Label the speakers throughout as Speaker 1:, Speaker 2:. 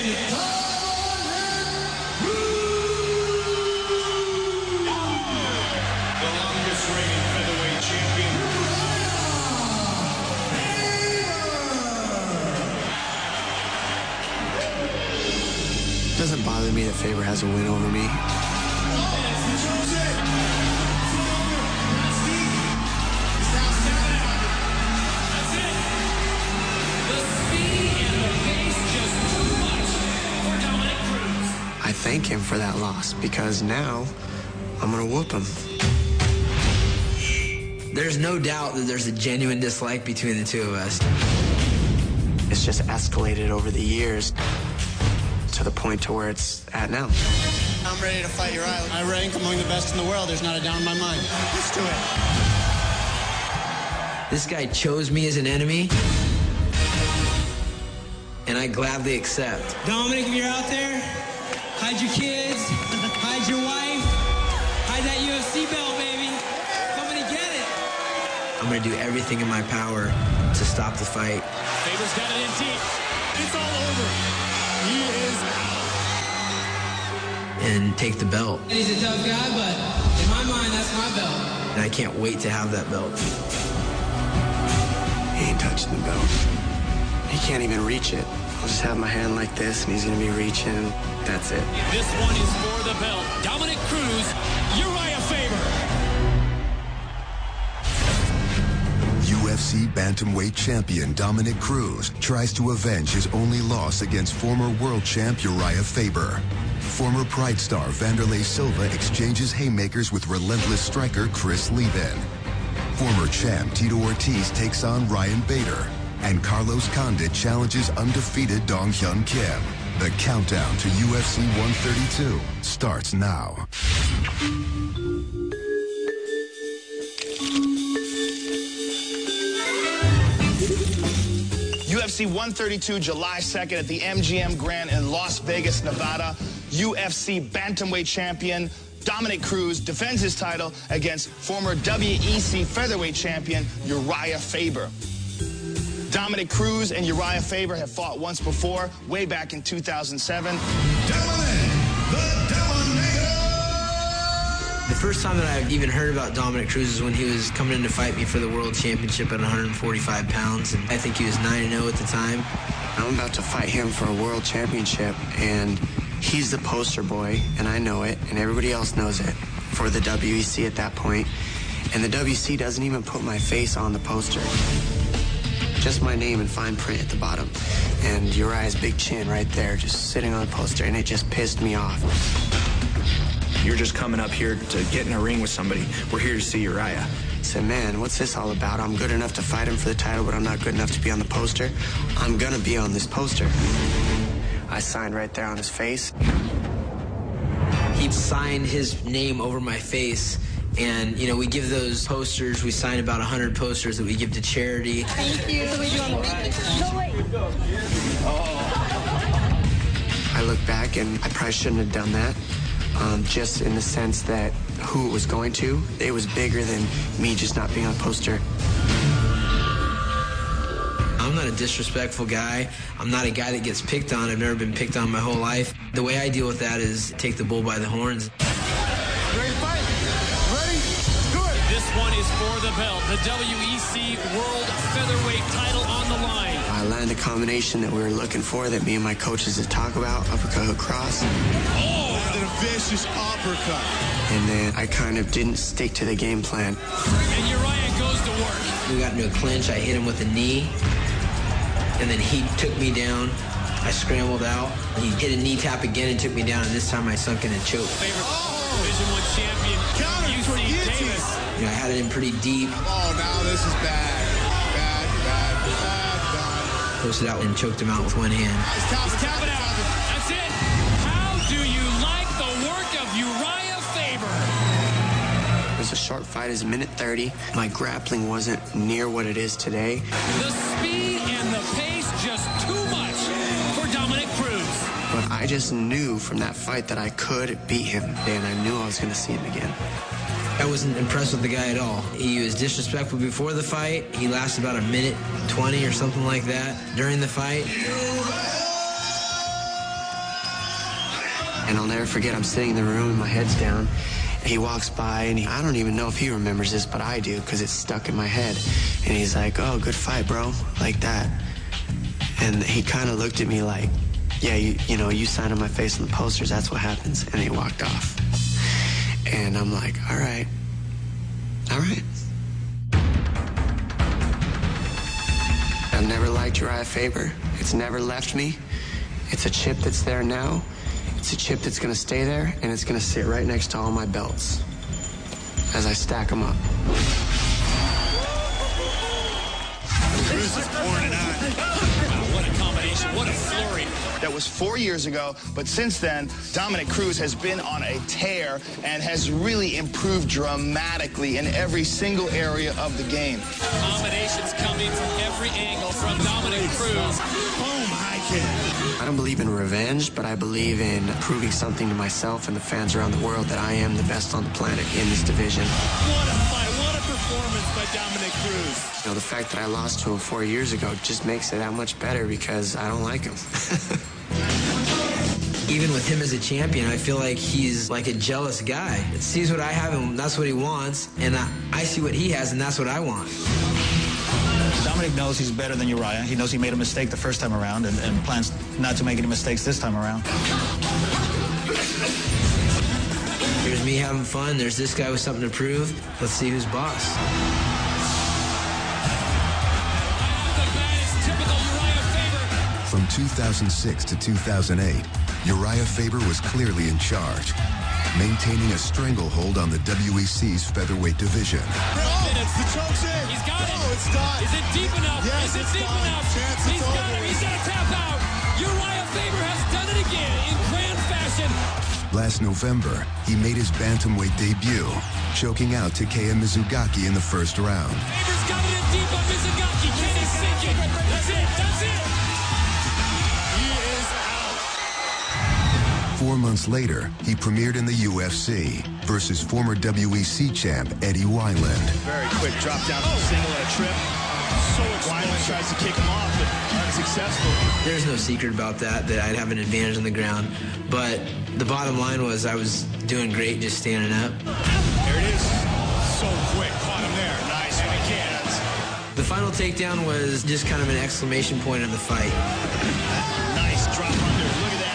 Speaker 1: the longest reigning featherweight champion.
Speaker 2: It doesn't bother me that Faber has a win over me. I thank him for that loss because now I'm gonna whoop him.
Speaker 3: There's no doubt that there's a genuine dislike between the two of us.
Speaker 2: It's just escalated over the years to the point to where it's at now.
Speaker 4: I'm ready to fight Uriah. I rank among the best in the world. There's not a doubt in my mind. Let's do it.
Speaker 3: This guy chose me as an enemy, and I gladly accept.
Speaker 5: Dominic, if you're out there, hide your kids, hide your wife, hide that UFC belt, baby. Somebody get it.
Speaker 3: I'm gonna do everything in my power to stop the fight.
Speaker 1: Faber's got it in deep. It's all over. He is out.
Speaker 3: And take the belt.
Speaker 5: He's a tough guy, but in my mind, that's my belt.
Speaker 3: And I can't wait to have that belt.
Speaker 2: He ain't touching the belt. He can't even reach it. I'll just have my hand like this, and he's gonna be reaching. That's it.
Speaker 1: This one is for the belt. Dominic Cruz, Uriah Faber.
Speaker 6: UFC bantamweight champion Dominic Cruz tries to avenge his only loss against former world champ Uriah Faber. Former Pride star Vanderlei Silva exchanges haymakers with relentless striker Chris Leben. Former champ Tito Ortiz takes on Ryan Bader. And Carlos Condit challenges undefeated Dong Hyun Kim. The countdown to UFC 132 starts now.
Speaker 4: UFC 132, July 2nd at the MGM Grand in Las Vegas, Nevada. UFC bantamweight champion Dominic Cruz defends his title against former WEC featherweight champion Uriah Faber. Dominic Cruz and Uriah Faber have fought once before, way back in 2007.
Speaker 3: The first time that I even heard about Dominic Cruz is when he was coming in to fight me for the world championship at 145 pounds, and I think he was 9-0 at the time.
Speaker 2: I'm about to fight him for a world championship, and he's the poster boy, and I know it, and everybody else knows it, for the WEC at that point. And the WEC doesn't even put my face on the poster. Just my name in fine print at the bottom. And Uriah's big chin right there, just sitting on the poster, and it just pissed me off.
Speaker 7: You're just coming up here to get in a ring with somebody. We're here to see Uriah.
Speaker 2: I said, man, what's this all about? I'm good enough to fight him for the title, but I'm not good enough to be on the poster. I'm gonna be on this poster. I signed right there on his face.
Speaker 3: He signed his name over my face, and, you know, we give those posters, we sign about 100 posters that we give to charity.
Speaker 8: Thank you.
Speaker 2: I look back, and I probably shouldn't have done that, just in the sense that who it was going to, it was bigger than me just not being on a poster.
Speaker 3: I'm not a disrespectful guy. I'm not a guy that gets picked on. I've never been picked on my whole life. The way I deal with that is take the bull by the horns.
Speaker 4: Ready to fight? Ready? Do it!
Speaker 1: This one is for the belt. The WEC World Featherweight title on the line.
Speaker 2: I landed a combination that we were looking for, that me and my coaches had talked about, uppercut, hook, cross.
Speaker 4: Oh! Landed a vicious uppercut.
Speaker 2: And then I kind of didn't stick to the game plan.
Speaker 1: And Uriah goes to work.
Speaker 3: We got into a clinch. I hit him with a knee, and then he took me down. I scrambled out. He hit a knee tap again and took me down, and this time I sunk in and choked.
Speaker 1: Favorite Division I champion, UC Davis.
Speaker 3: You know, I had it in pretty deep.
Speaker 4: Oh, now this is bad. Bad.
Speaker 3: Posted out and choked him out with one hand.
Speaker 1: He's tapping out. That's it. How do you like the work of Uriah Faber?
Speaker 2: It was a short fight. It was a minute 30. My grappling wasn't near what it is today.
Speaker 1: The speed and the pace just too much for Dominic Cruz.
Speaker 2: But I just knew from that fight that I could beat him, and I knew I was going to see him again.
Speaker 3: I wasn't impressed with the guy at all. He was disrespectful before the fight. He lasted about a minute 20 or something like that during the fight.
Speaker 2: And I'll never forget, I'm sitting in the room and my head's down. He walks by, and I don't even know if he remembers this, but I do, because it's stuck in my head. And he's like, oh, good fight, bro, like that. And he kind of looked at me like, yeah, you know, you signed on my face on the posters, that's what happens. And he walked off. And I'm like, all right. I've never liked Uriah Faber. It's never left me. It's a chip that's there now. It's a chip that's gonna stay there, and it's gonna sit right next to all my belts as I stack them up.
Speaker 1: Cruz is pouring it on. Wow, what a combination, what a flurry.
Speaker 4: That was 4 years ago, but since then, Dominic Cruz has been on a tear and has really improved dramatically in every single area of the game.
Speaker 1: Combinations coming from every angle from Dominic Cruz. Boom, high kick.
Speaker 2: I don't believe in revenge, but I believe in proving something to myself and the fans around the world that I am the best on the planet in this division.
Speaker 1: What a fight, what a performance by Dominic Cruz.
Speaker 2: You know, the fact that I lost to him 4 years ago just makes it that much better because I don't like him.
Speaker 3: Even with him as a champion, I feel like he's like a jealous guy. He sees what I have and that's what he wants, and I see what he has and that's what I want.
Speaker 8: Dominic knows he's better than Uriah. He knows he made a mistake the first time around and plans not to make any mistakes this time around.
Speaker 3: There's me having fun. There's this guy with something to prove. Let's see who's boss.
Speaker 6: From 2006 to 2008, Uriah Faber was clearly in charge, maintaining a stranglehold on the WEC's featherweight division.
Speaker 1: Minutes, the choke's in. He's got it.
Speaker 9: It's done.
Speaker 1: Is it deep enough?
Speaker 9: Yes,
Speaker 1: Is it
Speaker 9: it's
Speaker 1: deep
Speaker 9: done.
Speaker 1: enough?
Speaker 9: Chance
Speaker 1: He's
Speaker 9: it's
Speaker 1: got
Speaker 9: over.
Speaker 1: him. He's going to tap out. Uriah Faber has done it again in grand fashion.
Speaker 6: Last November, he made his bantamweight debut, choking out Takeya Mizugaki in the first round.
Speaker 1: Faber's got it in deep on Mizugaki. Can he sink it? That's it. That's it. He is out.
Speaker 6: 4 months later, he premiered in the UFC versus former WEC champ Eddie Wineland.
Speaker 4: Very quick drop down from single and a trip. So Wineland tries to kick him off, but unsuccessful.
Speaker 3: There's no secret about that I'd have an advantage on the ground. But the bottom line was I was doing great just standing up.
Speaker 1: There it is. So quick. Caught him there. Nice. Heavy cans.
Speaker 3: The final takedown was just kind of an exclamation point of the fight.
Speaker 4: Nice drop under. Look at that.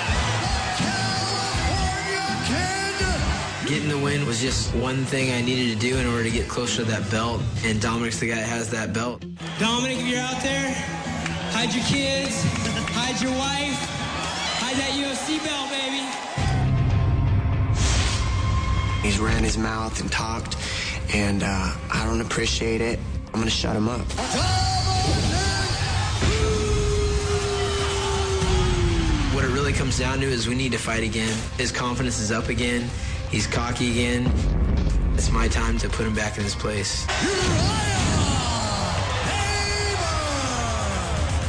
Speaker 3: Getting the win was just one thing I needed to do in order to get closer to that belt, and Dominic's the guy that has that belt.
Speaker 5: Dominic, if you're out there, hide your kids, hide your wife, hide that UFC belt, baby.
Speaker 2: He's ran his mouth and talked, and I don't appreciate it. I'm going to shut him up.
Speaker 3: What it really comes down to is we need to fight again. His confidence is up again. He's cocky again. It's my time to put him back in his place.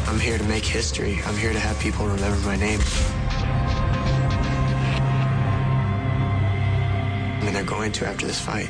Speaker 2: I'm here to make history. I'm here to have people remember my name. I mean, they're going to after this fight.